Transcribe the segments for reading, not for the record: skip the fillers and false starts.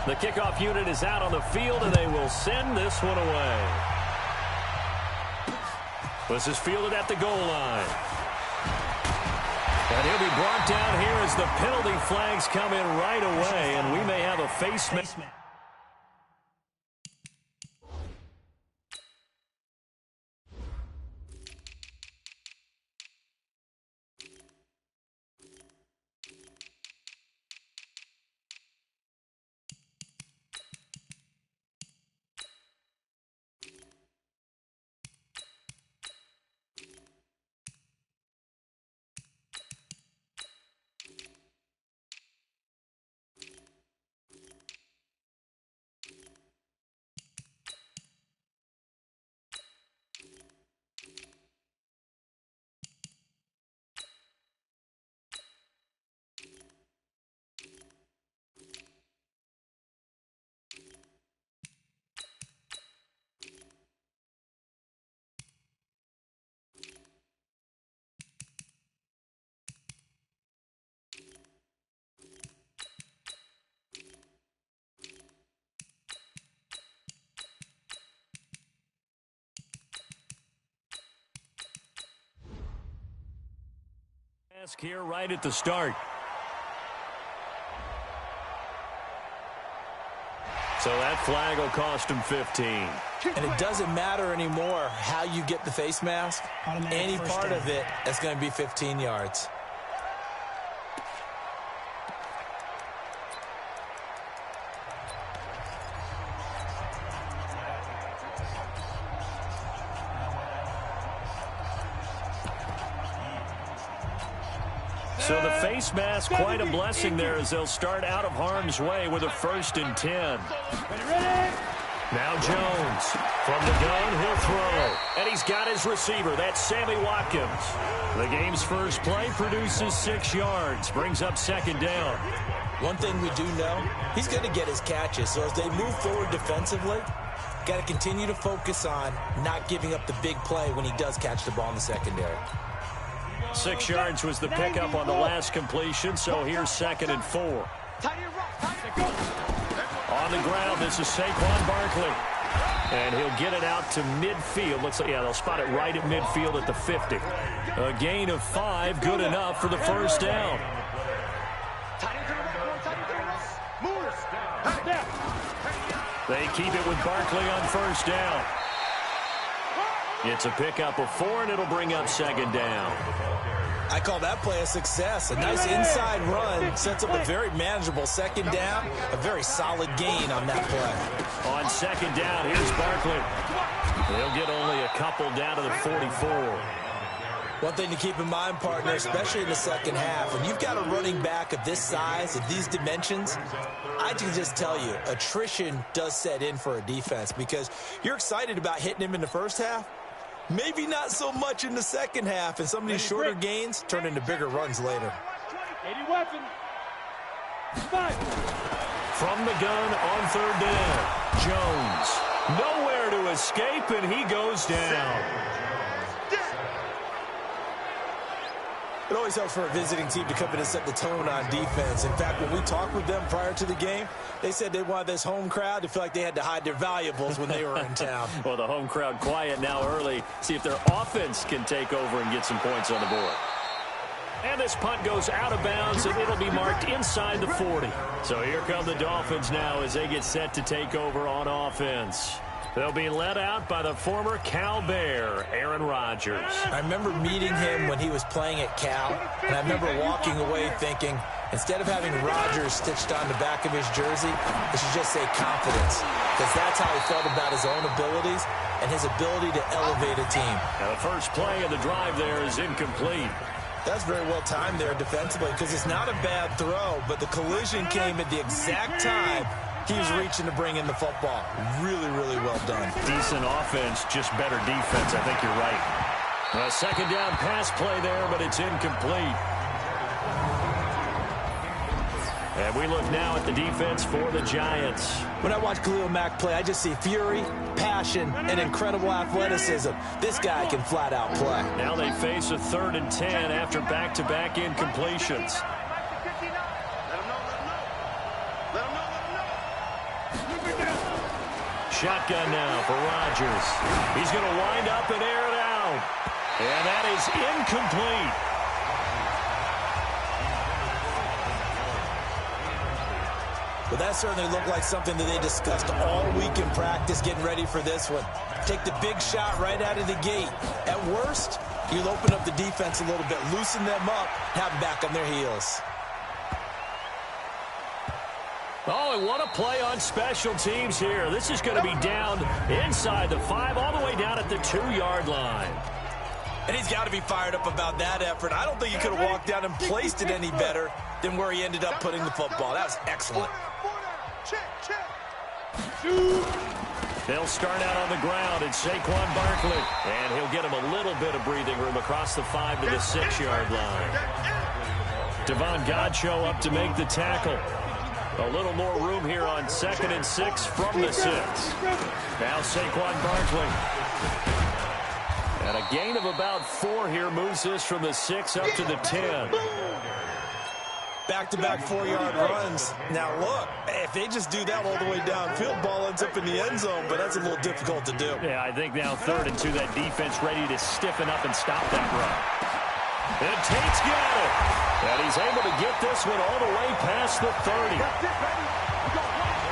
The kickoff unit is out on the field, and they will send this one away. This is fielded at the goal line. And he'll be brought down here as the penalty flags come in right away, and we may have a face mask. Here right at the start. So that flag will cost him 15. And it doesn't matter anymore how you get the face mask. Any part of it is going to be 15 yards. So the face mask, quite a blessing there as they'll start out of harm's way with a 1st and 10. Now Jones from the gun, he'll throw. And he's got his receiver. That's Sammy Watkins. The game's first play produces 6 yards, brings up 2nd down. One thing we do know, he's going to get his catches. So as they move forward defensively, got to continue to focus on not giving up the big play when he does catch the ball in the secondary. 6 yards was the pickup on the last completion, so here's 2nd and 4. On the ground, this is Saquon Barkley. And he'll get it out to midfield. Looks like, yeah, they'll spot it right at midfield at the 50. A gain of 5, good enough for the 1st down. They keep it with Barkley on 1st down. It's a pickup of 4, and it'll bring up 2nd down. I call that play a success. A nice inside run sets up a very manageable 2nd down. A very solid gain on that play. On 2nd down, here's Barkley. They'll get only a couple down to the 44. One thing to keep in mind, partner, especially in the second half, when you've got a running back of this size, of these dimensions, I can just tell you, attrition does set in for a defense because you're excited about hitting him in the first half. Maybe not so much in the second half, and some of these shorter gains turn into bigger runs later. From the gun on 3rd down, Jones. Nowhere to escape, and he goes down. It always helps for a visiting team to come in and set the tone on defense. In fact, when we talked with them prior to the game, they said they wanted this home crowd to feel like they had to hide their valuables when they were in town. Well, the home crowd quiet now early. See if their offense can take over and get some points on the board. And this punt goes out of bounds, and it'll be marked inside the 40. So here come the Dolphins now as they get set to take over on offense. They'll be led out by the former Cal Bear, Aaron Rodgers. I remember meeting him when he was playing at Cal, and I remember walking away thinking, instead of having Rodgers stitched on the back of his jersey, it should just say confidence, because that's how he felt about his own abilities and his ability to elevate a team. Now the first play of the drive there is incomplete. That's very well timed there defensively because it's not a bad throw, but the collision came at the exact time he was reaching to bring in the football. Really, really well done. Decent offense, just better defense. I think you're right. A 2nd down pass play there, but it's incomplete. And we look now at the defense for the Giants. When I watch Khalil Mack play, I just see fury, passion, and incredible athleticism. This guy can flat out play. Now they face a 3rd and 10 after back-to-back incompletions. Shotgun now for Rodgers. He's going to wind up and air it out. And that is incomplete. Well, that certainly looked like something that they discussed all week in practice getting ready for this one. Take the big shot right out of the gate. At worst, you'll open up the defense a little bit, loosen them up, have them back on their heels. Oh, and what a play on special teams here. This is going to be down inside the 5, all the way down at the 2-yard line. And he's got to be fired up about that effort. I don't think he could have walked down and placed it any better than where he ended up putting the football. That was excellent. They'll start out on the ground at Saquon Barkley. And he'll get him a little bit of breathing room across the 5 to the 6-yard line. Devon Godchaux up to make the tackle. A little more room here on 2nd and 6 from the 6. Now Saquon Barkley. And a gain of about 4 here moves this from the 6 up to the 10. Back-to-back 4-yard runs. Now, look, if they just do that all the way downfield, ball ends up in the end zone, but that's a little difficult to do. Yeah, I think now 3rd and 2, that defense ready to stiffen up and stop that run. And Tate's got it. And he's able to get this one all the way past the 30.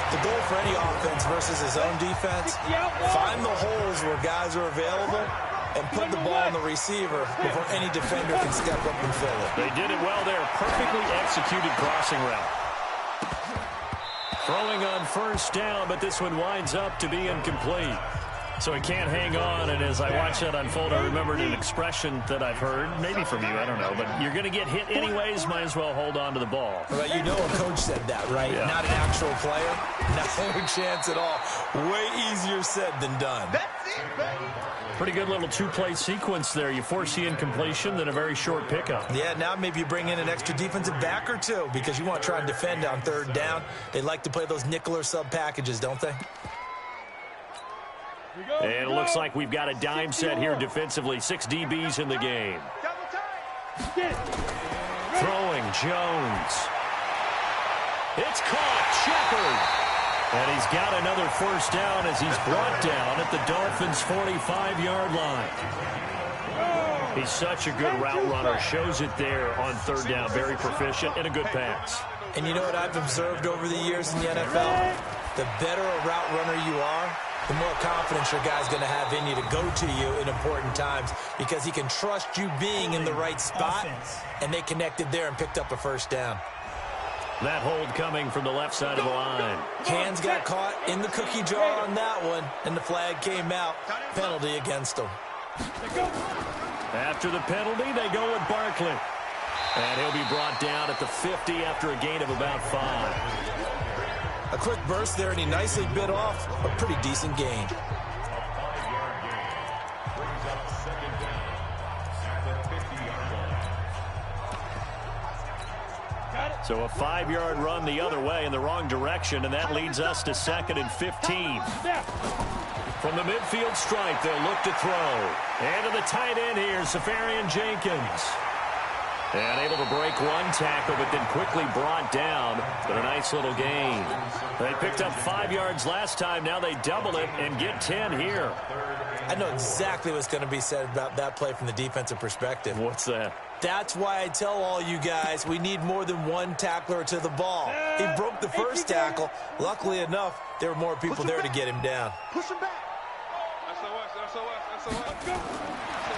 The goal for any offense versus his own defense, find the holes where guys are available and put the ball on the receiver before any defender can step up and fill it. They did it well there. Perfectly executed crossing route. Throwing on 1st down, but this one winds up to be incomplete. So he can't hang on, and as I watch that unfold, I remembered an expression that I've heard, maybe from you, I don't know, but you're going to get hit anyways, might as well hold on to the ball. Well, you know a coach said that, right? Yeah. Not an actual player. No chance at all. Way easier said than done. Pretty good little 2-play sequence there. You force the incompletion, then a very short pickup. Yeah, now maybe you bring in an extra defensive back or 2 because you want to try and defend on 3rd down. They like to play those nickel or sub packages, don't they? And it looks like we've got a dime set here defensively. 6 DBs in the game. Throwing Jones. It's caught. Shepard. And he's got another 1st down as he's brought down at the Dolphins' 45-yard line. He's such a good route runner. Shows it there on 3rd down. Very proficient and a good pass. And you know what I've observed over the years in the NFL? The better a route runner you are, the more confidence your guy's going to have in you to go to you in important times because he can trust you being in the right spot, and they connected there and picked up a 1st down. That hold coming from the left side of the line. Hands got caught in the cookie jar on that one, and the flag came out. Penalty against them. After the penalty, they go with Barkley. And he'll be brought down at the 50 after a gain of about 5. A quick burst there, and he nicely bit off a pretty decent gain. So a 5-yard run the other way in the wrong direction, and that leads us to 2nd and 15. From the midfield stripe, they'll look to throw. And to the tight end here, Safarian Jenkins. And able to break 1 tackle, but then quickly brought down with a nice little gain. They picked up 5 yards last time. Now they double it and get 10 here. I know exactly what's going to be said about that play from the defensive perspective. What's that? That's why I tell all you guys we need more than 1 tackler to the ball. He broke the 1st tackle. Luckily enough, there were more people there to get him down. Push him back.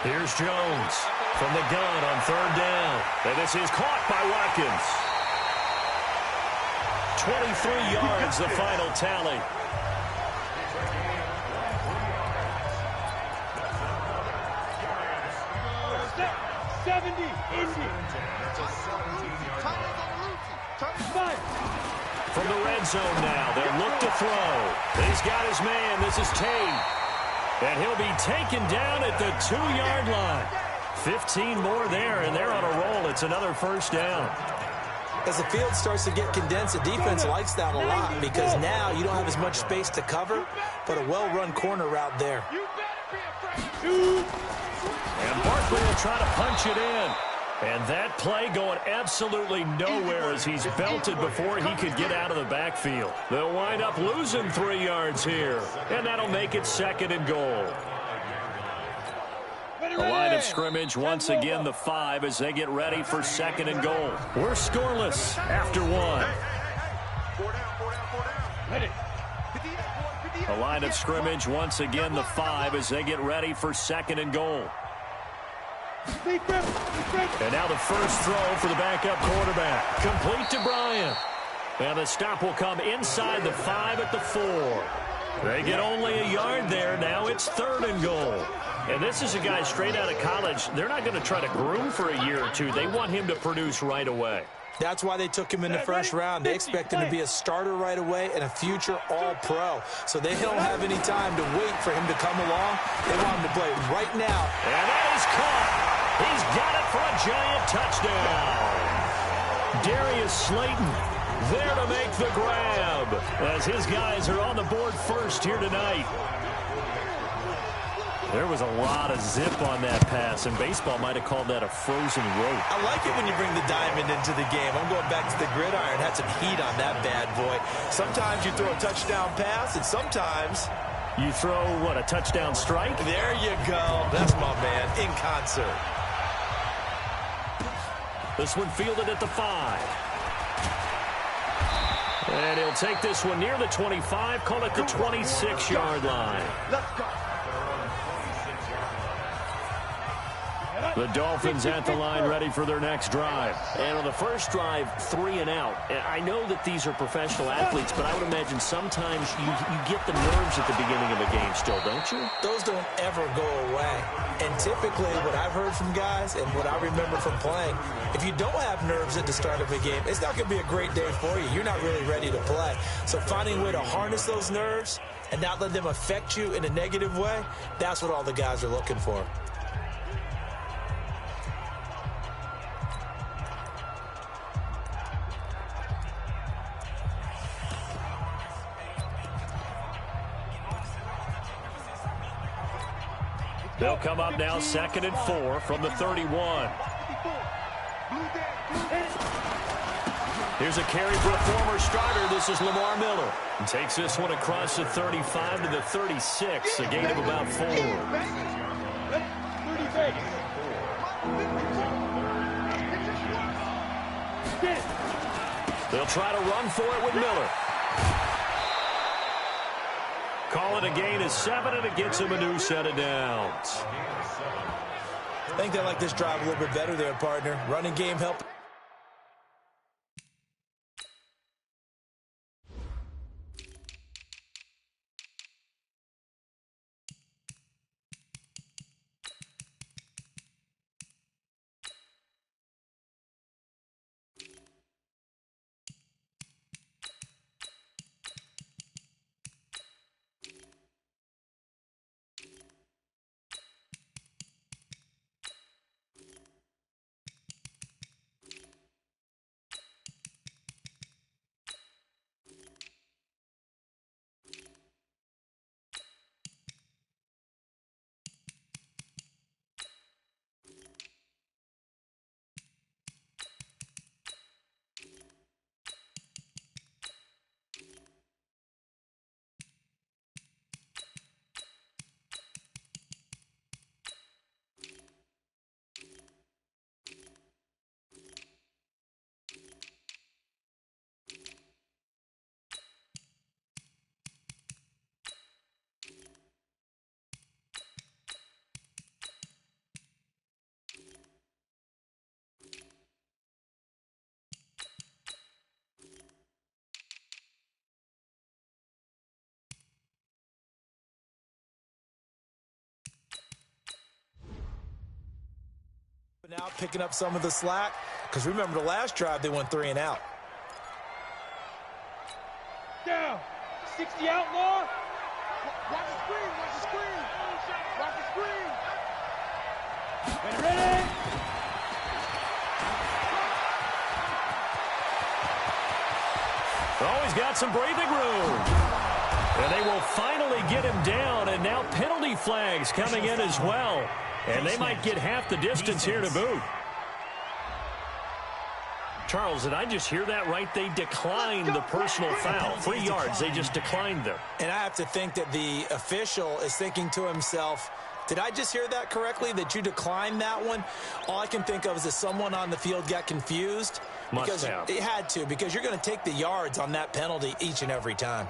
Here's Jones from the gun on 3rd down. And this is caught by Watkins. 23 yards, the final tally. From the red zone now, they'll look to throw. He's got his man. This is Tate. And he'll be taken down at the 2-yard line. 15 more there, and they're on a roll. It's another 1st down. As the field starts to get condensed, the defense likes that a lot because now you don't have as much space to cover, but a well-run corner route there. And Barkley will try to punch it in. And that play going absolutely nowhere as he's belted before he could get out of the backfield. They'll wind up losing 3 yards here, and that'll make it 2nd and goal. The line of scrimmage once again the 5 as they get ready for 2nd and goal. We're scoreless after 1. The line of scrimmage once again the 5 as they get ready for 2nd and goal. And now the first throw for the backup quarterback. Complete to Bryant. And the stop will come inside the 5 at the 4. They get only a yard there. Now it's 3rd and goal. And this is a guy straight out of college. They're not going to try to groom for a year or two. They want him to produce right away. That's why they took him in the first round. They expect him to be a starter right away and a future all-pro. So they don't have any time to wait for him to come along. They want him to play right now. And that is caught. He's got it for a giant touchdown. Darius Slayton there to make the grab as his guys are on the board first here tonight. There was a lot of zip on that pass, and baseball might have called that a frozen rope. I like it when you bring the diamond into the game. I'm going back to the gridiron. Had some heat on that bad boy. Sometimes you throw a touchdown pass, and sometimes you throw, what, a touchdown strike? There you go. That's my man, in concert. This one fielded at the 5. And he'll take this one near the 25, call it the 26-yard line. Let's go. The Dolphins at the line ready for their next drive. And on the first drive, 3 and out. I know that these are professional athletes, but I would imagine sometimes you get the nerves at the beginning of a game still, don't you? Those don't ever go away. And typically what I've heard from guys and what I remember from playing, if you don't have nerves at the start of a game, it's not going to be a great day for you. You're not really ready to play. So finding a way to harness those nerves and not let them affect you in a negative way, that's what all the guys are looking for. They'll come up now 2nd and 4 from the 31. Here's a carry for a former starter. This is Lamar Miller. He takes this one across the 35 to the 36, a gain of about 4. They'll try to run for it with Miller. Call it a gain of 7, and it gets him a new set of downs. I think they like this drive a little bit better there, partner. Running game help. Now picking up some of the slack, because remember the last drive they went 3 and out. Down. 60 out, Law. Watch the screen. Watch the screen. Watch the screen. Ready. Oh, he's got some breathing room. And they will finally get him down, and now penalty flags coming in as well. And they might get half the distance here to boot. Charles, did I just hear that right? They declined the personal foul. 3 yards, they just declined them. And I have to think that the official is thinking to himself, did I just hear that correctly, that you declined that one? All I can think of is that someone on the field got confused. Must have. It had to, because you're going to take the yards on that penalty each and every time.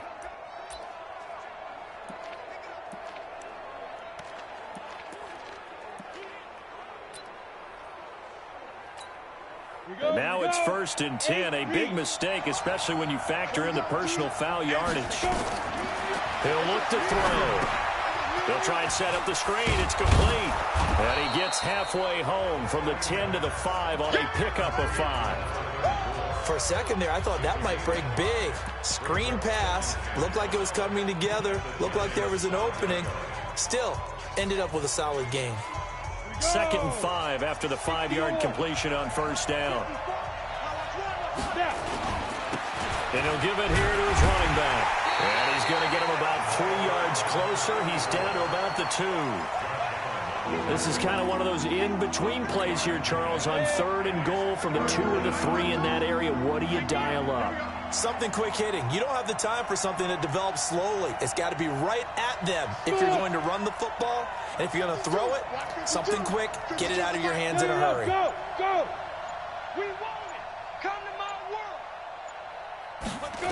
Now it's 1st and 10. A big mistake, especially when you factor in the personal foul yardage. He'll look to throw. They'll try and set up the screen. It's complete. And he gets halfway home from the 10 to the 5 on a pickup of 5. For a second there, I thought that might break big. Screen pass. Looked like it was coming together. Looked like there was an opening. Still, ended up with a solid gain. 2nd and 5 after the 5-yard completion on 1st down. And he'll give it here to his running back. And he's going to get him about 3 yards closer. He's down to about the 2. This is kind of one of those in-between plays here, Charles, on 3rd and goal from the 2 or the 3 in that area. What do you dial up? Something quick hitting. You don't have the time for something that develops slowly. It's got to be right at them if you're going to run the football. And if you're going to throw it, something quick, get it out of your hands in a hurry. Go, go. We want it. Come to my world. Let's go.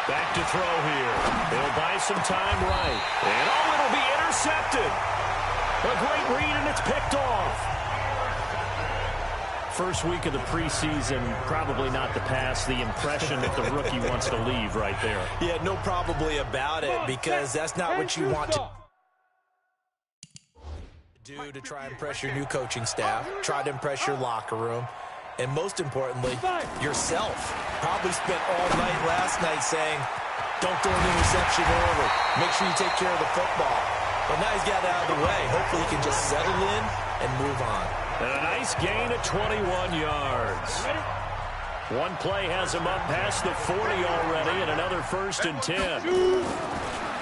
Back to throw here. He'll buy some time right. And oh, it'll be intercepted. A great read, and it's picked off. First week of the preseason, probably not the pass, the impression that the rookie wants to leave right there. Yeah, no probably about it, because that's not what you want to do to try and impress your new coaching staff, try to impress your locker room, and most importantly, yourself. Probably spent all night last night saying, don't throw an interception early. Make sure you take care of the football. But now he's got it out of the way. Hopefully he can just settle in and move on. And a nice gain of 21 yards. One play has him up past the 40 already, and another 1st and 10.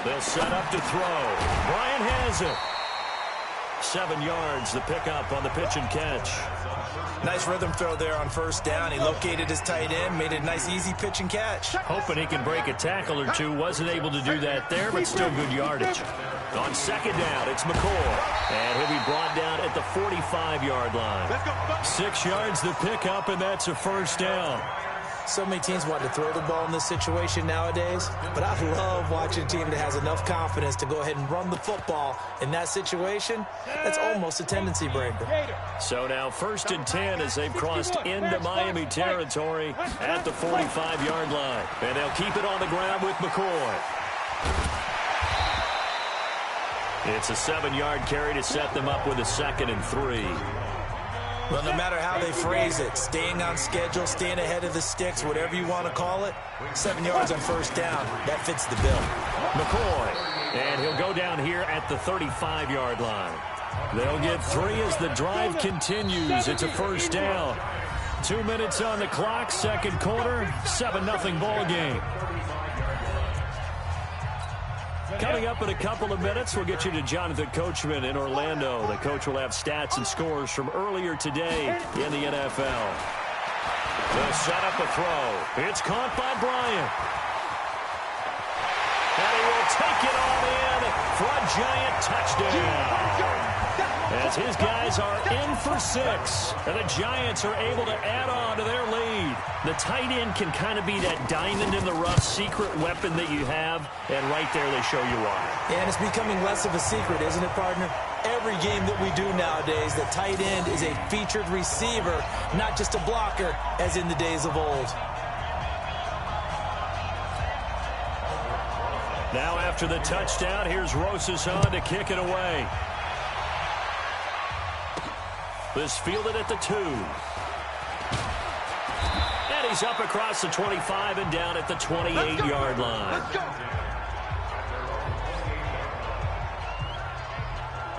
They'll set up to throw. Bryant has it. 7 yards, the pickup on the pitch and catch. Nice rhythm throw there on 1st down. He located his tight end, made it a nice, easy pitch and catch. Hoping he can break a tackle or two. Wasn't able to do that there, but still good yardage. On 2nd down, it's McCoy. And he'll be brought down at the 45-yard line. 6 yards the pickup, and that's a 1st down. So many teams want to throw the ball in this situation nowadays, but I love watching a team that has enough confidence to go ahead and run the football in that situation. That's almost a tendency breaker. So now 1st and 10 as they've crossed into Miami territory at the 45-yard line. And they'll keep it on the ground with McCoy. It's a 7-yard carry to set them up with a 2nd and 3. Well, no matter how they phrase it, staying on schedule, staying ahead of the sticks, whatever you want to call it, 7 yards on 1st down, that fits the bill. McCoy, and he'll go down here at the 35-yard line. They'll get 3 as the drive continues. It's a 1st down. 2 minutes on the clock, 2nd quarter, 7-0 ball game. Coming up in a couple of minutes, we'll get you to Jonathan Coachman in Orlando. The coach will have stats and scores from earlier today in the NFL. They'll set up a throw. It's caught by Bryant. And he will take it on in for a giant touchdown. As his guys are in for 6. And the Giants are able to add on to their lead. The tight end can kind of be that diamond in the rough secret weapon that you have. And right there they show you why. And it's becoming less of a secret, isn't it, partner? Every game that we do nowadays, the tight end is a featured receiver, not just a blocker, as in the days of old. Now after the touchdown, here's Rosas on to kick it away. This fielded at the 2. And he's up across the 25 and down at the 28-yard line.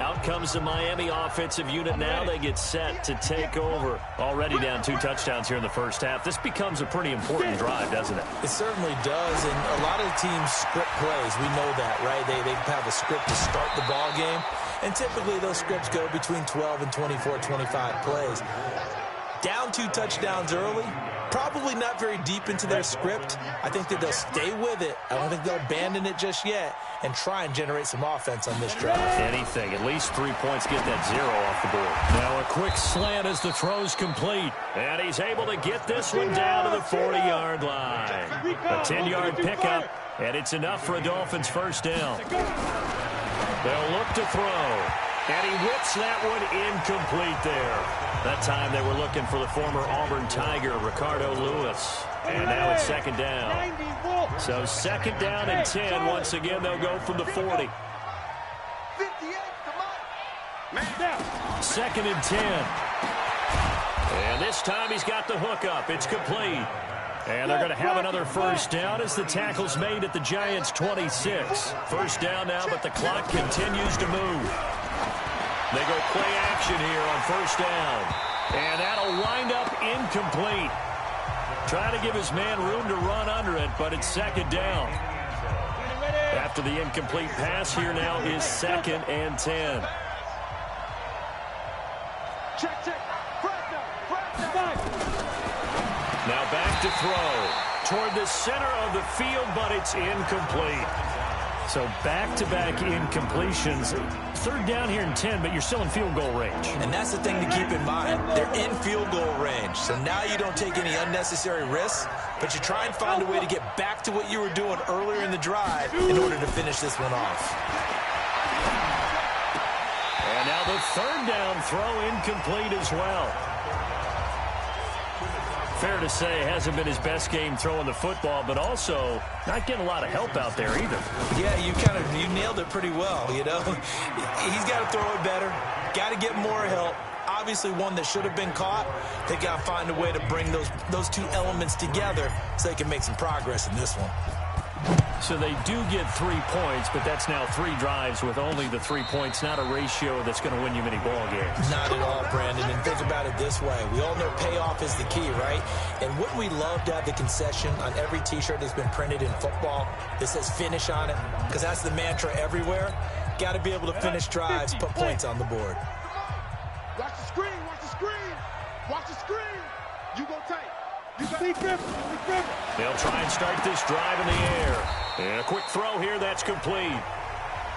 Out comes the Miami offensive unit now. They get set to take over. Already down 2 touchdowns here in the first half. This becomes a pretty important drive, doesn't it? It certainly does, and a lot of the teams script plays. We know that, right? They have a script to start the ball game, and typically those scripts go between 12 and 24, 25 plays. Down 2 touchdowns early. Probably not very deep into their script. I think that they'll stay with it. I don't think they'll abandon it just yet and try and generate some offense on this drive. Anything. At least 3 points. Get that 0 off the board. Now a quick slant as the throw's complete. And he's able to get this one down to the 40-yard line. A 10-yard pickup, and it's enough for a Dolphins first down. They'll look to throw. And he whips that one incomplete there. That time they were looking for the former Auburn Tiger, Ricardo Lewis. And now it's second down. So second down and 10. Once again, they'll go from the 40. Second and 10. And this time he's got the hook up. It's complete. And they're going to have another first down as the tackle's made at the Giants' 26. First down now, but the clock continues to move. They go play action here on first down. And that'll wind up incomplete. Trying to give his man room to run under it, but it's second down. After the incomplete pass, here now is second and 10. Now back to throw. Toward the center of the field, but it's incomplete. So back-to-back incompletions. Third down here in 10, but you're still in field goal range. And that's the thing to keep in mind. They're in field goal range. So now you don't take any unnecessary risks, but you try and find a way to get back to what you were doing earlier in the drive in order to finish this one off. And now the third down throw incomplete as well. Fair to say, hasn't been his best game throwing the football, but also not getting a lot of help out there either. Yeah, you nailed it pretty well, you know. He's got to throw it better, got to get more help. Obviously one that should have been caught. They got to find a way to bring those two elements together so they can make some progress in this one. So they do get 3 points, but that's now 3 drives with only the 3 points, not a ratio that's going to win you many ball games. Not at all, Brandon. And think about it this way. We all know payoff is the key, right? And wouldn't we love to have the concession on every T-shirt that's been printed in football that says finish on it? Because that's the mantra everywhere. Got to be able to finish drives, put points on the board. Watch the screen, watch the screen. Watch the screen. You go tight. They'll try and start this drive in the air. And a quick throw here, that's complete.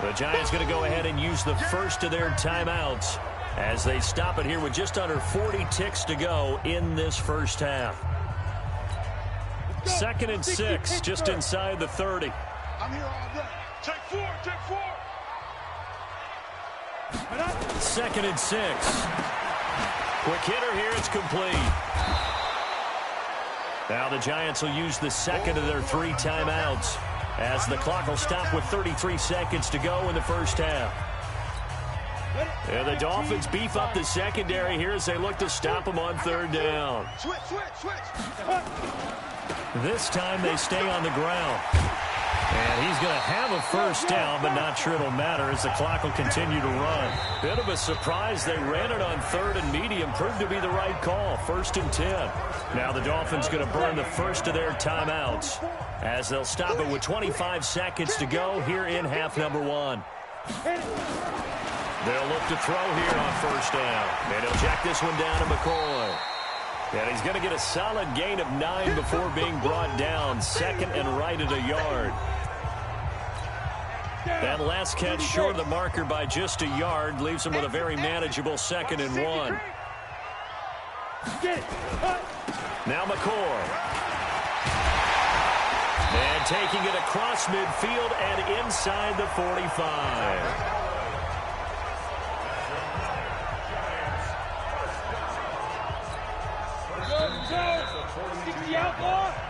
The Giants going to go ahead and use the first of their timeouts as they stop it here with just under 40 ticks to go in this first half. Second and 6, just inside the 30. I'm here all day. Take 4, take 4. Second and 6. Quick hitter here, it's complete. Now the Giants will use the second of their 3 timeouts as the clock will stop with 33 seconds to go in the first half. And the Dolphins beef up the secondary here as they look to stop them on third down. Switch. This time they stay on the ground. And he's going to have a first down, but not sure it'll matter as the clock will continue to run. Bit of a surprise. They ran it on third and medium. Proved to be the right call. First and 10. Now the Dolphins going to burn the first of their timeouts as they'll stop it with 25 seconds to go here in half number 1. They'll look to throw here on first down. And he'll jack this one down to McCoy. And he's going to get a solid gain of 9 before being brought down. Second and right at a yard. That last catch short of the marker by just a yard leaves him with a very manageable second and 1. Now McCoy. And taking it across midfield and inside the 45.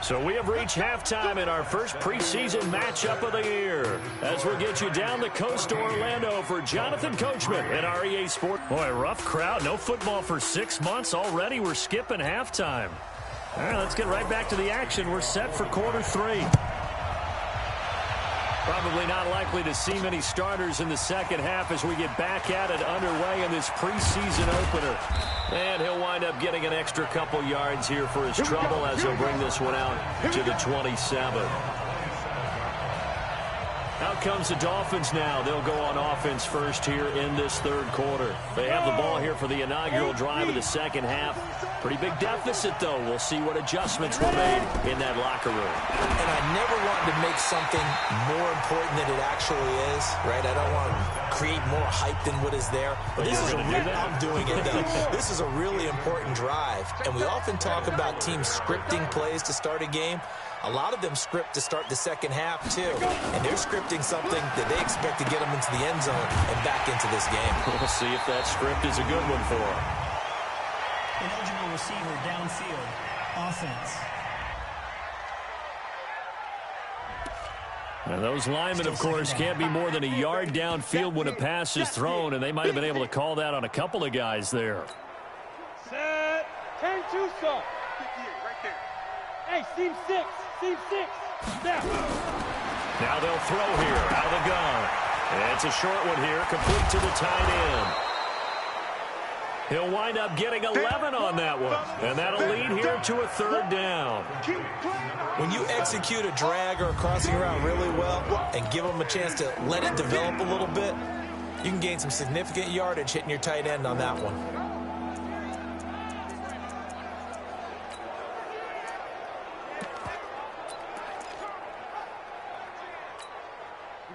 So we have reached halftime in our first preseason matchup of the year. As we'll get you down the coast to Orlando for Jonathan Coachman at REA Sport. Boy, rough crowd. No football for 6 months already. We're skipping halftime. All right, let's get right back to the action. We're set for quarter 3. Probably not likely to see many starters in the second half as we get back at it underway in this preseason opener. And he'll wind up getting an extra couple yards here for his trouble as he'll bring this one out to the 27. Out comes the Dolphins now. They'll go on offense first here in this third quarter. They have the ball here for the inaugural drive of the second half. Pretty big deficit, though. We'll see what adjustments were made in that locker room. And I never wanted to make something more important than it actually is, right? I don't want to create more hype than what is there. But this is I'm doing it, though. This is a really important drive. And we often talk about teams scripting plays to start a game. A lot of them script to start the second half, too. And they're scripting something that they expect to get them into the end zone and back into this game. We'll see if that script is a good one for them. Eligible receiver downfield. Offense. And those linemen, of course, can't be more than a yard downfield when a pass is thrown, and they might have been able to call that on a couple of guys there. Set. 10-2, son. Right there. Hey, seam 6. Seam 6. Now. Now they'll throw here out of the gun. It's a short one here, complete to the tight end. He'll wind up getting 11 on that one, and that'll lead here to a third down. When you execute a drag or a crossing route really well and give them a chance to let it develop a little bit, you can gain some significant yardage hitting your tight end on that one.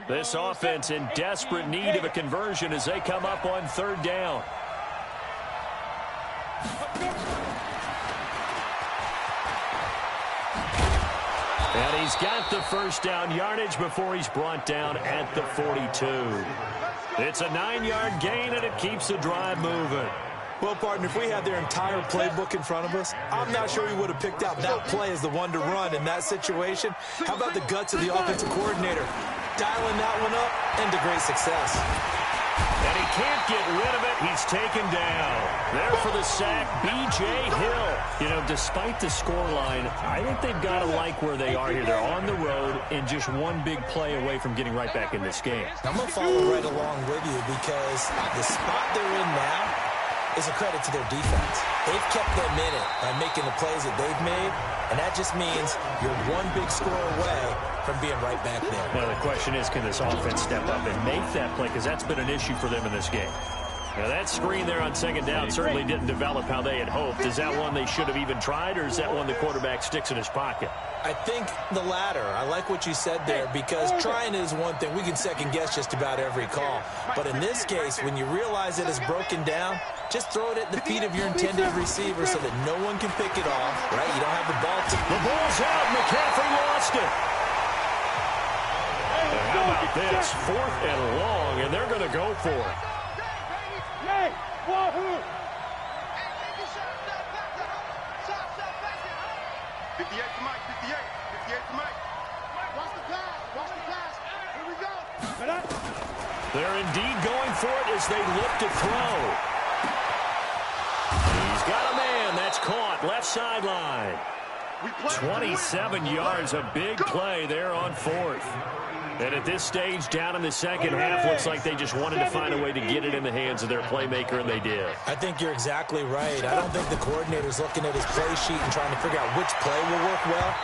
This offense in desperate need of a conversion as they come up on third down. And he's got the first down yardage before he's brought down at the 42. It's a 9-yard gain, and it keeps the drive moving. Well, partner, if we had their entire playbook in front of us, I'm not sure we would have picked out that play as the one to run in that situation. How about the guts of the offensive coordinator? Dialing that one up into great success. And he can't get rid of it. He's taken down. There for the sack, B.J. Hill. You know, despite the scoreline, I think they've got to like where they are here. They're on the road and just one big play away from getting right back in this game. I'm going to follow right along with you because the spot they're in now is a credit to their defense. They've kept them in it by making the plays that they've made, and that just means you're one big score away from being right back there. Now, the question is, can this offense step up and make that play? Because that's been an issue for them in this game. Now, that screen there on second down certainly didn't develop how they had hoped. Is that one they should have even tried, or is that one the quarterback sticks in his pocket? I think the latter. I like what you said there because trying is one thing. We can second-guess just about every call. But in this case, when you realize it is broken down, just throw it at the feet of your intended receiver so that no one can pick it off, right? You don't have the ball. The ball's out. McCaffrey lost it. And how about this? 4th and long, and they're going to go for it. Yay! Wahoo! 58 to Mike, 58 to Mike. Watch the pass. Here we go. They're indeed going for it as they look to throw. He's got a man. That's caught. Left sideline. 27 yards, a big play there on 4th. And at this stage, down in the second half, looks like they just wanted to find a way to get it in the hands of their playmaker, and they did. I think you're exactly right. I don't think the coordinator's looking at his play sheet and trying to figure out which play will work well.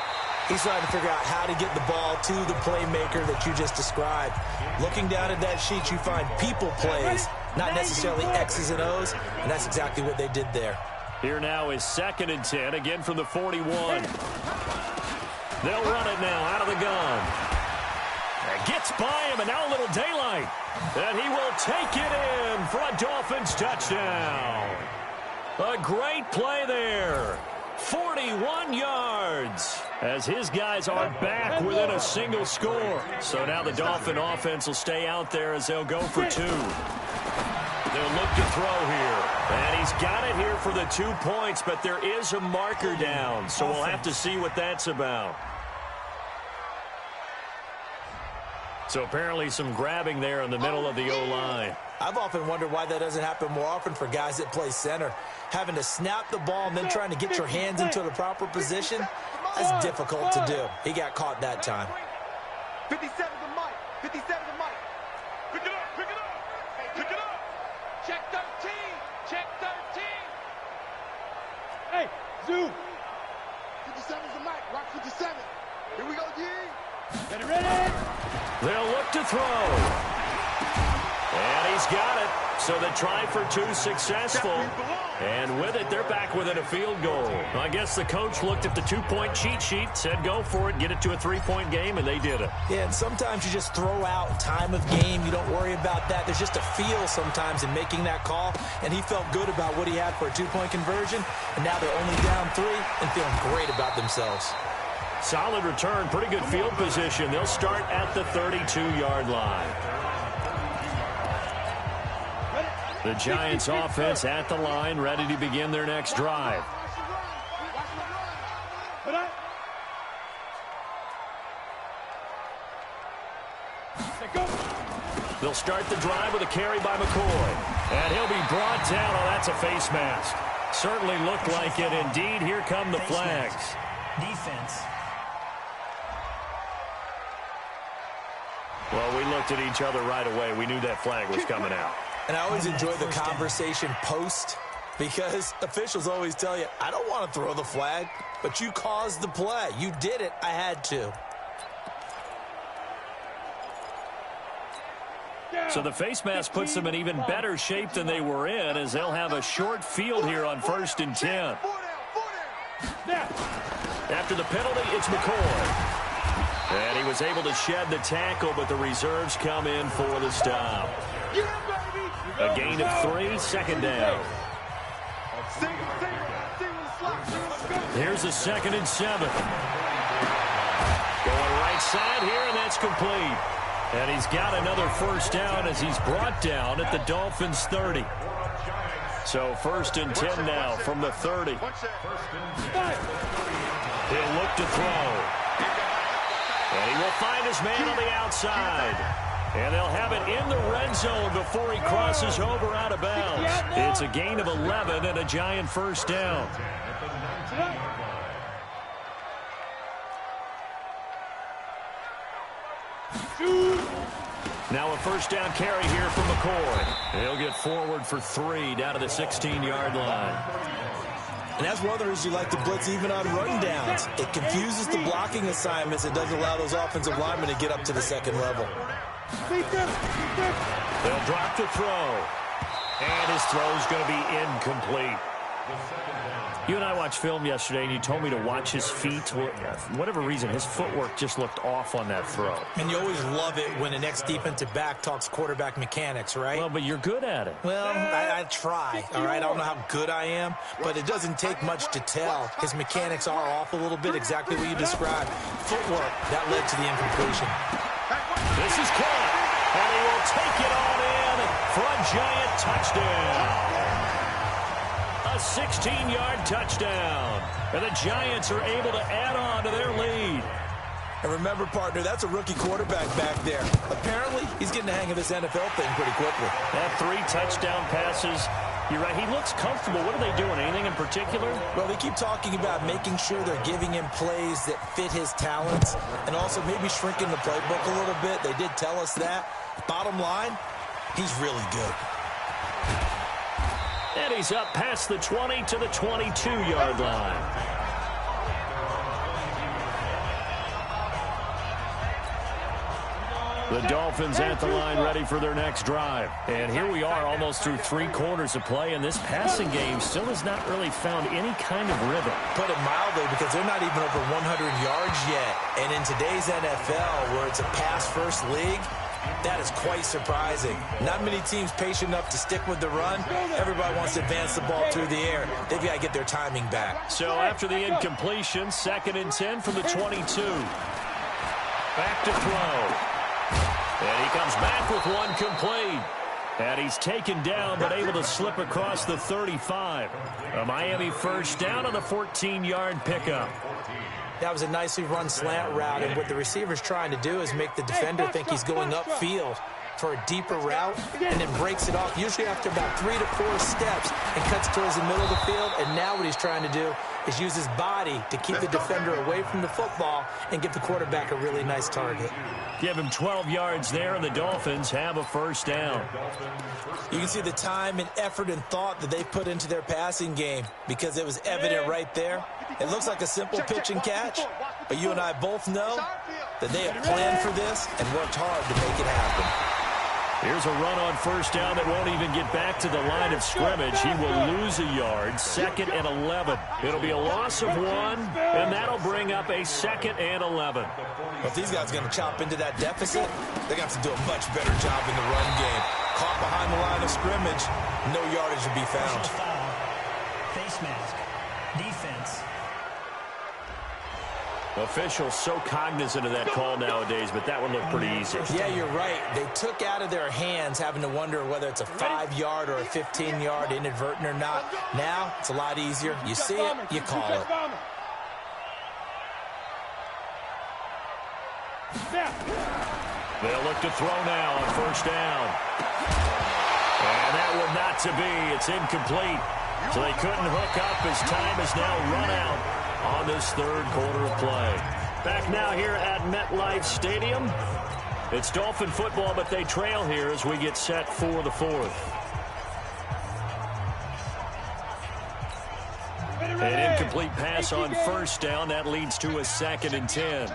He's trying to figure out how to get the ball to the playmaker that you just described. Looking down at that sheet, you find people plays, not necessarily X's and O's, and that's exactly what they did there. Here now is 2nd and 10, again from the 41. They'll run it now out of the gun. Gets by him, and now a little daylight. And he will take it in for a Dolphins touchdown. A great play there. 41 yards as his guys are back within a single score. So now the Dolphin offense will stay out there as they'll go for 2. They'll look to throw here. And he's got it here for the 2 points, but there is a marker down. So we'll have to see what that's about. So apparently some grabbing there in the middle of the O-line. I've often wondered why that doesn't happen more often for guys that play center. Having to snap the ball and then trying to get your hands into the proper position, that's difficult to do. He got caught that time. 57 to Mike. 57 to Mike. Pick it up. Pick it up. Pick it up. Check 13. Check 13. Hey, zoom. 57 to Mike. Rock 57. Here we go, D. Ready? They'll look to throw. And he's got it. So the try for two successful. And with it, they're back within a field goal. I guess the coach looked at the two-point cheat sheet, said go for it, get it to a three-point game, and they did it. Yeah, and sometimes you just throw out time of game. You don't worry about that. There's just a feel sometimes in making that call, and he felt good about what he had for a two-point conversion, and now they're only down 3 and feeling great about themselves. Solid return, pretty good field position. They'll start at the 32-yard line. The Giants offense at the line, ready to begin their next drive. They'll start the drive with a carry by McCoy. And he'll be brought down. Oh, that's a face mask. Certainly looked like it. Indeed, here come the flags. Defense. Well, we looked at each other right away. We knew that flag was coming out. And I always enjoy the conversation post because officials always tell you, I don't want to throw the flag, but you caused the play. You did it. I had to. So the face mask puts them in even better shape than they were in as they'll have a short field here on 1st and 10. After the penalty, it's McCoy. And he was able to shed the tackle, but the reserves come in for the stop. A gain of 3, second down. Here's a 2nd and 7. Going right side here, and that's complete. And he's got another first down as he's brought down at the Dolphins' 30. So 1st and 10 now from the 30. He'll look to throw. And he will find his man on the outside. And they'll have it in the red zone before he crosses over out of bounds. It's a gain of 11 and a Giant first down. Now a first down carry here from McCoy. He'll get forward for 3 down to the 16-yard line. And that's one of the reasons you like to blitz even on run downs. It confuses the blocking assignments. It doesn't allow those offensive linemen to get up to the second level. They'll drop to throw. And his throw's going to be incomplete. You and I watched film yesterday, and you told me to watch his feet. For whatever reason, his footwork just looked off on that throw. And you always love it when the next defensive back talks quarterback mechanics, right? Well, but you're good at it. Well, I try, all right? I don't know how good I am, but it doesn't take much to tell. His mechanics are off a little bit, exactly what you described. Footwork, that led to the incompletion. This is caught, and he will take it on in for a Giant touchdown. A 16-yard touchdown. And the Giants are able to add on to their lead. And remember, partner, that's a rookie quarterback back there. Apparently, he's getting the hang of this NFL thing pretty quickly. That 3 touchdown passes. You're right. He looks comfortable. What are they doing? Anything in particular? Well, they keep talking about making sure they're giving him plays that fit his talents and also maybe shrinking the playbook a little bit. They did tell us that. Bottom line, he's really good. And he's up past the 20 to the 22-yard line. The Dolphins at the line ready for their next drive. And here we are almost through 3 quarters of play, and this passing game still has not really found any kind of rhythm. Put it mildly, because they're not even over 100 yards yet. And in today's NFL, where it's a pass-first league, that is quite surprising. Not many teams patient enough to stick with the run. Everybody wants to advance the ball through the air. They've got to get their timing back. So after the incompletion, 2nd and 10 from the 22. Back to throw. And he comes back with one complete. And he's taken down, but able to slip across the 35. A Miami first down on the 14-yard pickup. That was a nicely run slant route, and what the receiver's trying to do is make the defender think he's going upfield for a deeper route and then breaks it off, usually after about 3 to 4 steps, and cuts towards the middle of the field. And now what he's trying to do is use his body to keep the defender away from the football and give the quarterback a really nice target. Give him 12 yards there, and the Dolphins have a first down. You can see the time and effort and thought that they put into their passing game because it was evident right there. It looks like a simple pitch and catch, but you and I both know that they have planned for this and worked hard to make it happen. Here's a run on first down that won't even get back to the line of scrimmage. He will lose a yard, 2nd and 11. It'll be a loss of 1, and that'll bring up a 2nd and 11. Well, if these guys are going to chop into that deficit, they're going to have to do a much better job in the run game. Caught behind the line of scrimmage, no yardage to be found. Foul. Face mask. Defense. Officials so cognizant of that call nowadays, but that would look pretty easy. Yeah, you're right. They took out of their hands having to wonder whether it's a 5-yard or a 15-yard inadvertent or not. Now, it's a lot easier. You see it, you call it. They'll look to throw now on first down. And that will not to be. It's incomplete. So they couldn't hook up as time is now run out on this third quarter of play. Back now here at MetLife Stadium. It's Dolphin football, but they trail here as we get set for the fourth. An incomplete pass on first down. That leads to a 2nd and 10.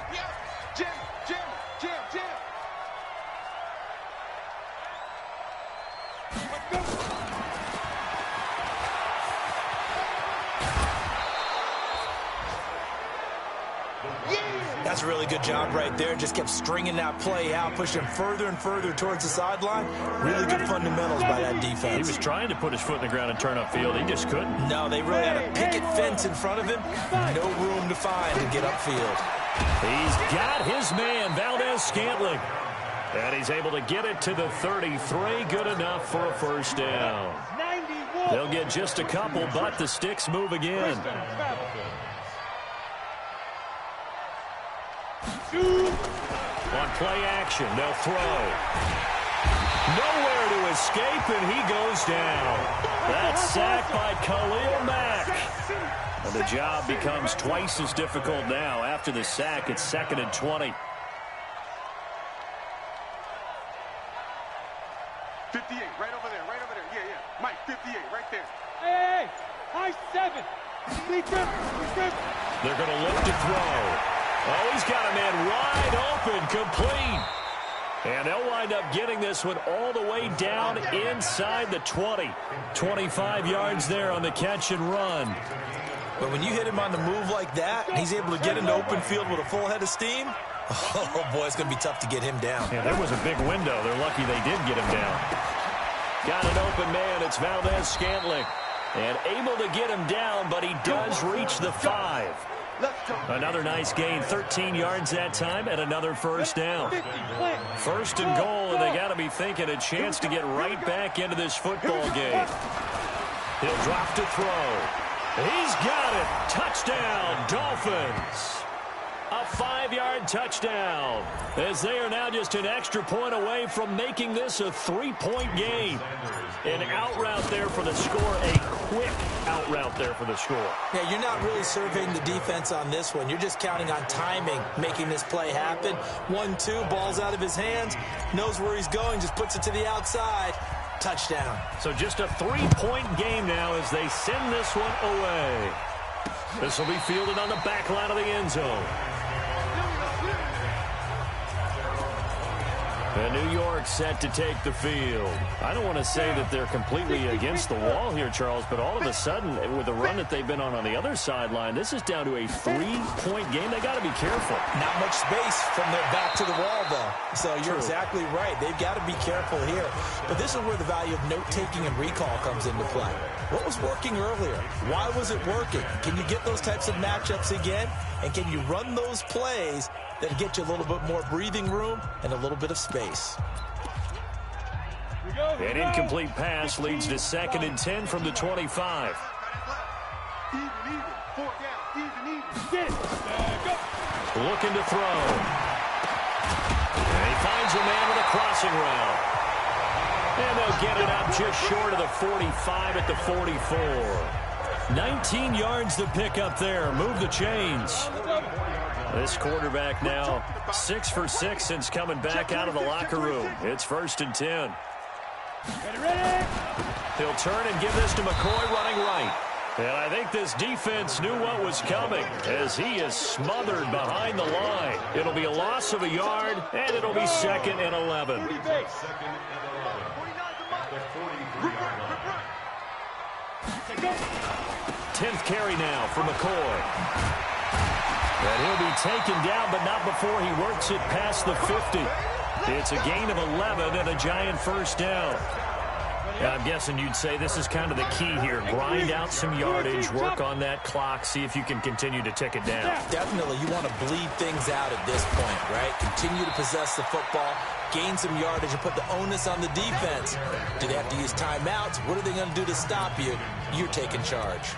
That's a really good job right there. Just kept stringing that play out, pushing him further and further towards the sideline. Really good fundamentals by that defense. He was trying to put his foot in the ground and turn upfield. He just couldn't. No, they really had a picket fence in front of him. No room to find to get upfield. He's got his man, Valdez-Scantling. And he's able to get it to the 33. Good enough for a first down. They'll get just a couple, but the sticks move again. On play action, they'll throw. Nowhere to escape, and he goes down. That's sacked by Khalil Mack. And the job becomes twice as difficult now. After the sack, it's 2nd and 20. 58, right over there. Yeah. Mike, 58, right there. Hey, high 7. They're going to look to throw. Oh, he's got a man wide open, complete. And they'll wind up getting this one all the way down inside the 20. 25 yards there on the catch and run. But when you hit him on the move like that, he's able to get into open field with a full head of steam. Oh, boy, it's going to be tough to get him down. Yeah, there was a big window. They're lucky they did get him down. Got an open man. It's Valdez-Scantling. And able to get him down, but he does reach the 5. Another nice gain, 13 yards that time, and another first down. First and goal, and they got to be thinking a chance to get right back into this football game. He'll drop to throw. He's got it. Touchdown, Dolphins. A 5-yard touchdown, as they are now just an extra point away from making this a 3-point game. An out route there for the score, a quick out route there for the score. Yeah, you're not really surveying the defense on this one. You're just counting on timing, making this play happen. 1-2, ball's out of his hands, knows where he's going, just puts it to the outside. Touchdown. So just a 3-point game now as they send this one away. This will be fielded on the back line of the end zone. And New York set to take the field. I don't want to say that they're completely against the wall here, Charles, but all of a sudden, with the run that they've been on the other sideline, this is down to a 3-point game. They got to be careful. Not much space from their back to the wall, though. So you're exactly right. They've got to be careful here. But this is where the value of note-taking and recall comes into play. What was working earlier? Why was it working? Can you get those types of matchups again? And can you run those plays that get you a little bit more breathing room and a little bit of space? An incomplete pass leads to 2nd and 10 from the 25. Even. 4 down. Even. Looking to throw. And he finds a man with a crossing route. And they'll get it up just short of the 45 at the 44. 19 yards to pick up there. Move the chains. This quarterback now 6 for 6 since coming back out of the locker room. It's 1st and 10. Ready. He'll turn and give this to McCoy running right. And I think this defense knew what was coming as he is smothered behind the line. It'll be a loss of a yard, and it'll be 2nd and 11. 10th carry now for McCoy. And he'll be taken down, but not before he works it past the 50. It's a gain of 11 and a Giant first down. I'm guessing you'd say this is kind of the key here. Grind out some yardage, work on that clock, see if you can continue to tick it down. Definitely, you want to bleed things out at this point, right? Continue to possess the football, gain some yardage, and put the onus on the defense. Do they have to use timeouts? What are they going to do to stop you? You're taking charge.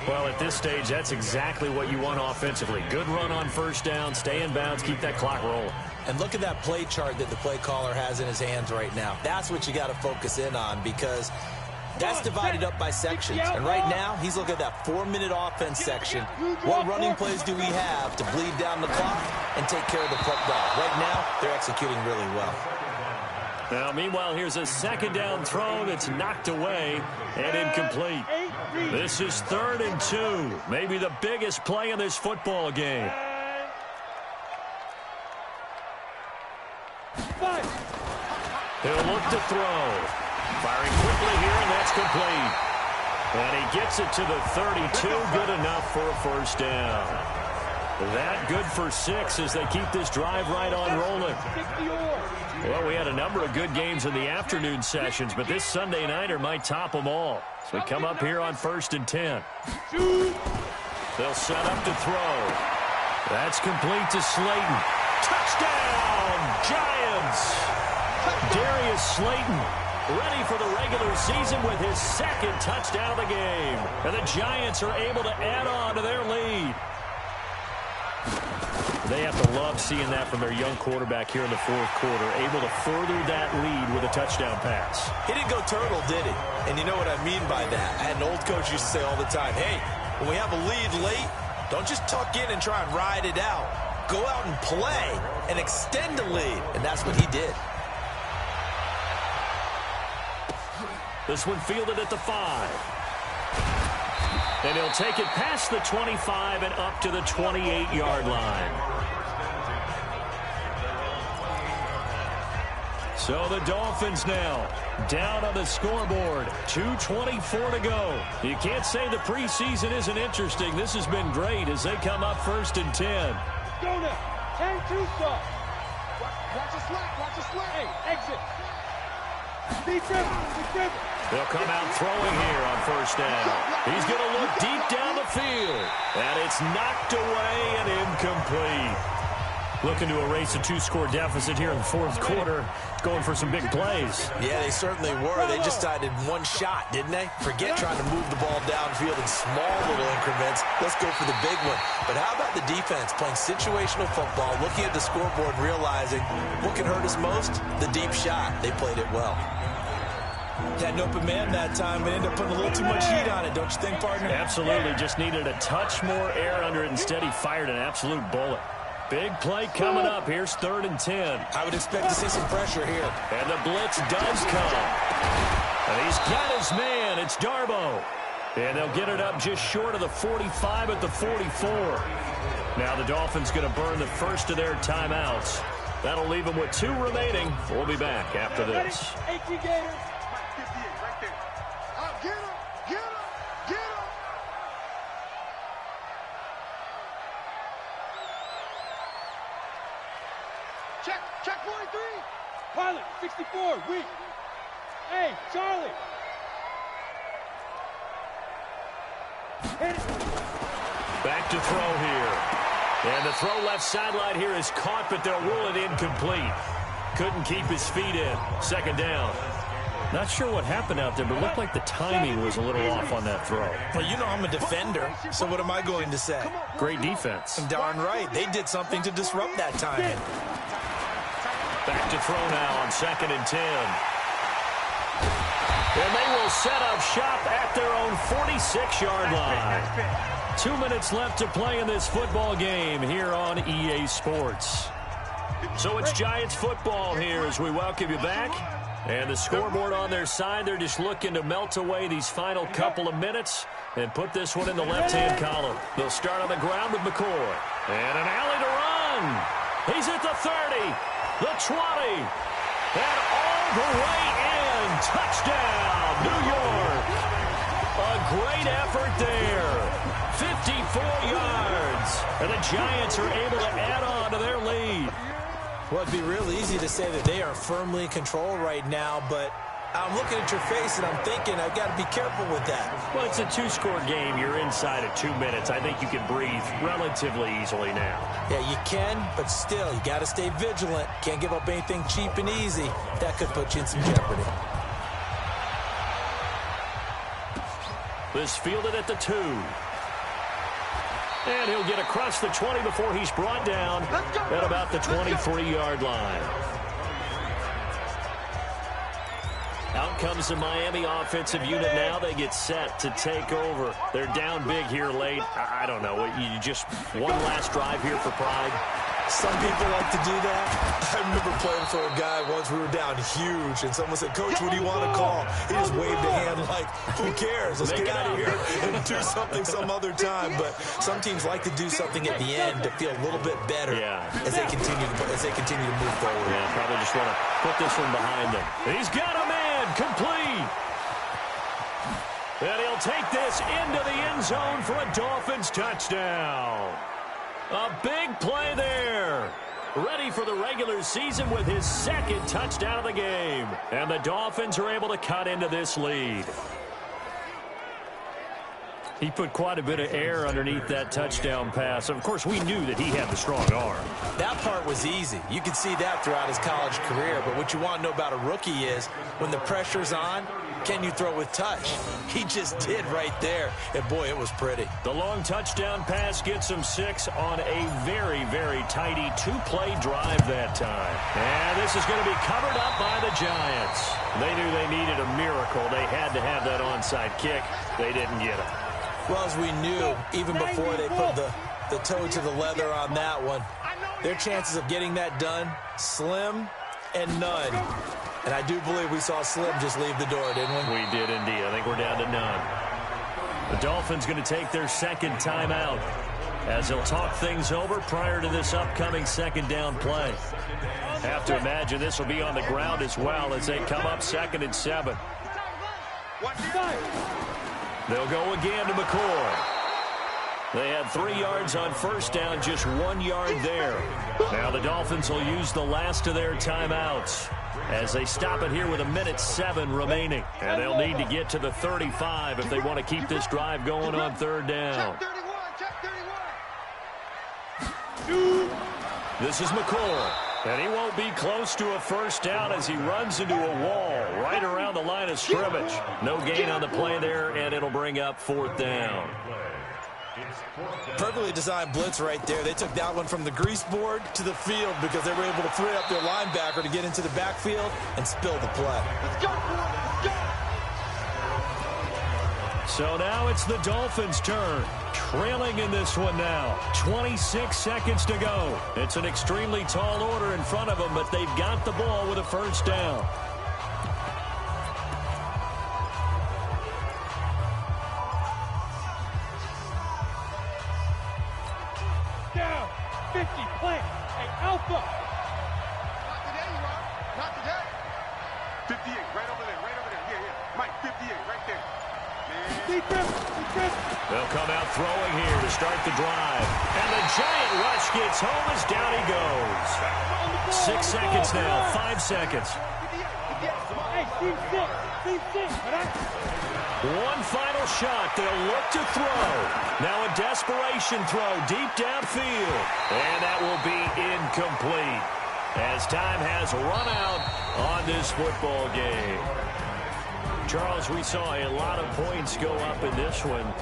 Well, at this stage, that's exactly what you want offensively. Good run on first down, stay in bounds, keep that clock rolling. And look at that play chart that the play caller has in his hands right now. That's what you got to focus in on because that's divided up by sections. And right now, he's looking at that 4-minute offense section. What running plays do we have to bleed down the clock and take care of the football? Right now, they're executing really well. Now, meanwhile, here's a 2nd down throw that's knocked away and incomplete. This is 3rd and 2. Maybe the biggest play in this football game. He'll look to throw. Firing quickly here, and that's complete. And he gets it to the 32. Good enough for a first down. That good for 6 as they keep this drive right on rolling. Well, we had a number of good games in the afternoon sessions, but this Sunday nighter might top them all. So we come up here on 1st and 10. They'll set up to throw. That's complete to Slayton. Touchdown, Giants! Darius Slayton ready for the regular season with his 2nd touchdown of the game. And the Giants are able to add on to their lead. They have to love seeing that from their young quarterback here in the 4th quarter, able to further that lead with a touchdown pass. He didn't go turtle, did he? And you know what I mean by that. I had an old coach used to say all the time, hey, when we have a lead late, don't just tuck in and try and ride it out. Go out and play and extend the lead. And that's what he did. This one fielded at the 5. And he'll take it past the 25 and up to the 28-yard line. So the Dolphins now down on the scoreboard. 2:24 to go. You can't say the preseason isn't interesting. This has been great as they come up 1st and 10. Go now. 10-2 stop. Watch the slack. Watch the slack. Hey, exit. Be driven. Be driven. They'll come out throwing here on first down. He's going to look deep down the field. And it's knocked away and incomplete. Looking to erase a 2-score deficit here in the 4th quarter. Going for some big plays. Yeah, they certainly were. They just decided one shot, didn't they? Forget trying to move the ball downfield in small little increments. Let's go for the big one. But how about the defense playing situational football, looking at the scoreboard and realizing what can hurt us most? The deep shot. They played it well. Had an open man that time, but ended up putting a little too much heat on it, don't you think, partner? Absolutely. Just needed a touch more air under it. Instead, he fired an absolute bullet. Big play coming up. Here's 3rd and 10. I would expect to see some pressure here. And the blitz does come. And he's got his man. It's Darbo. And they'll get it up just short of the 45 at the 44. Now the Dolphins going to burn the first of their timeouts. That'll leave them with 2 remaining. We'll be back after this. 18 Gators. Get him! Get him! Get him! Check 43! Pilot, 64, weak. Hey, Charlie. Hit it. Back to throw here. And the throw left sideline here is caught, but they'll rule it incomplete. Couldn't keep his feet in. 2nd down. Not sure what happened out there, but it looked like the timing was a little off on that throw. Well, you know I'm a defender, so what am I going to say? Great defense. Darn right. They did something to disrupt that timing. Back to throw now on 2nd and 10. And they will set up shop at their own 46-yard line. 2 minutes left to play in this football game here on EA Sports. So it's Giants football here as we welcome you back. And the scoreboard on their side, they're just looking to melt away these final couple of minutes and put this one in the left-hand column. They'll start on the ground with McCoy. And an alley to run. He's at the 30, the 20, and all the way in. Touchdown, New York. A great effort there. 54 yards. And the Giants are able to add on to their lead. Well, it'd be real easy to say that they are firmly in control right now, but I'm looking at your face and I'm thinking I've got to be careful with that. Well, it's a two-score game. You're inside of 2 minutes. I think you can breathe relatively easily now. Yeah, you can, but still, you got to stay vigilant. Can't give up anything cheap and easy. That could put you in some jeopardy. This fielded at the 2. And he'll get across the 20 before he's brought down at about the 23-yard line. Out comes the Miami offensive unit now. They get set to take over. They're down big here late. I don't know. You just one last drive here for pride. Some people like to do that. I remember playing for a guy once. We were down huge, and someone said, "Coach, what do you want to call?" He just waved a hand like, "Who cares? Let's get out of here and do something some other time." But some teams like to do something at the end to feel a little bit better as they continue to move forward. Yeah, probably just want to put this one behind them. He's got a man complete. And he'll take this into the end zone for a Dolphins touchdown. A big play there. Ready for the regular season with his second touchdown of the game. And the Dolphins are able to cut into this lead. He put quite a bit of air underneath that touchdown pass. Of course, we knew that he had the strong arm. That part was easy. You could see that throughout his college career. But what you want to know about a rookie is when the pressure's on, can you throw with touch? He just did right there. And, boy, it was pretty. The long touchdown pass gets him 6 on a very, very tidy two-play drive that time. And this is going to be covered up by the Giants. They knew they needed a miracle. They had to have that onside kick. They didn't get it. Well, as we knew, even before they put the toe to the leather on that one, their chances of getting that done, slim and none. And I do believe we saw Slim just leave the door, didn't we? We did indeed. I think we're down to none. The Dolphins going to take their second timeout as they'll talk things over prior to this upcoming second down play. Have to imagine this will be on the ground as well as they come up 2nd and 7. They'll go again to McCoy. They had 3 yards on first down, just 1 yard there. Now the Dolphins will use the last of their timeouts as they stop it here with 1:07 remaining. And they'll need to get to the 35 if they want to keep this drive going on 3rd down. This is McCoy. And he won't be close to a first down as he runs into a wall right around the line of scrimmage. No gain on the play there, and it'll bring up 4th down. Perfectly designed blitz right there. They took that one from the grease board to the field because they were able to free up their linebacker to get into the backfield and spill the play. Let's go, boy. Let's go. So now it's the Dolphins' turn. Trailing in this one now. 26 seconds to go. It's an extremely tall order in front of them, but they've got the ball with a first down. Down. 50. Plant. Hey, Alpha. Not today, Rob. Not today. 58, right over there, right over there. Yeah. Mike, 58, right there. Defense. They'll come out throwing here to start the drive. And the giant rush gets home as down he goes. 6 seconds now. 5 seconds. Hey, team 6. One final shot. They'll look to throw. Now a desperation throw deep downfield. And that will be incomplete as time has run out on this football game. Charles, we saw a lot of points go up in this one.